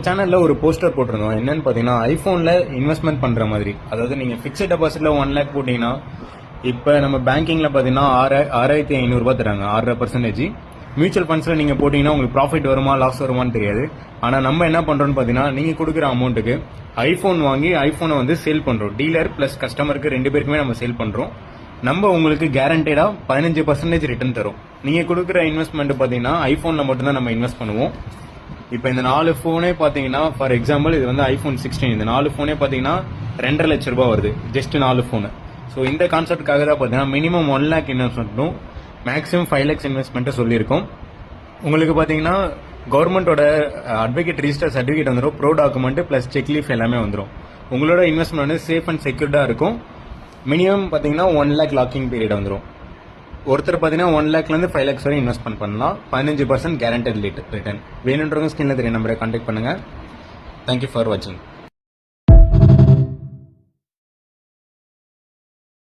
சேனல்ல ஒரு போஸ்டர் போட்டிருந்தோம். என்னன்னு பாத்தீங்கன்னா ஐபோன்ல இன்வெஸ்ட்மெண்ட் பண்ற மாதிரி. அதாவது நீங்க பிக்ஸ்ட் டெபாசிட்ல 1 லேக் போட்டீங்கன்னா இப்ப நம்ம பேங்கிங்ல பாத்தீங்கன்னா 6,500 ரூபாய் தராங்க, 6.5%. மியூச்சுவல் ஃபண்ட்ஸ்ல நீங்க போட்டீங்கன்னா உங்களுக்கு ப்ராஃபிட் வருமா லாஸ் வருமானு தெரியாது. ஆனா நம்ம என்ன பண்றோம்னு பாத்தீங்கன்னா நீங்க கொடுக்குற அமௌண்ட்டுக்கு ஐபோன் வாங்கி ஐபோனை வந்து சேல் பண்றோம். டீலர் பிளஸ் கஸ்டமருக்கு 2 பேருக்குமே நம்ம சேல் பண்றோம். நம்ம உங்களுக்கு கேரண்டடா 15% ரிட்டர்ன் தரும். நீங்க கொடுக்குற இன்வெஸ்ட்மெண்ட் பாத்தீங்கன்னா ஐபோன்ல மட்டும் தான் நம்ம இன்வெஸ்ட் பண்ணுவோம். இப்போ இந்த 4 போனே பாத்தீங்கன்னா ஃபார் எக்ஸாம்பிள் இது வந்து ஐபோன் 16. இந்த 4 போனே பாத்தீங்கன்னா 2.5 லட்சம் ரூபாய் வருது, ஜஸ்ட் 4 போன். ஸோ இந்த கான்செப்ட்காக தான் பாத்தீங்கன்னா மினிமம் 1 லேக் இன்வெஸ்ட்மெண்ட்டும் மேக்ஸிமம் 5 லேக்ஸ் இன்வெஸ்ட்மெண்ட் சொல்லியிருக்கோம். உங்களுக்கு பாத்தீங்கன்னா கவர்மெண்டோட அட்வொகேட் ரிஜிஸ்டர் சர்டிஃபிகேட் வந்துடும், ப்ரோ டாக்குமெண்ட் பிளஸ் செக்லீஃப் எல்லாமே வந்துடும். உங்களோட இன்வெஸ்ட்மெண்ட் வந்து சேஃப் அண்ட் செக்யூர்டா இருக்கும். மினிமம் பாத்தீங்கன்னா 1 லேக் லாக்கிங் பீரியட் வந்துடும். ஒருத்தர் பாத்தீங்கன்னா 1 லேக்ல இருந்து 5 லேக்ஸ் வரை இன்வெஸ்ட்மெண்ட் பண்ணலாம். 15% கேரண்டட் ரிட்டர்ன். வேணுன்றவங்க ஸ்கிரீன்ல தெரிய நம்பரை கான்டாக்ட் பண்ணுங்க. தேங்க்யூ ஃபார் வாட்சிங்.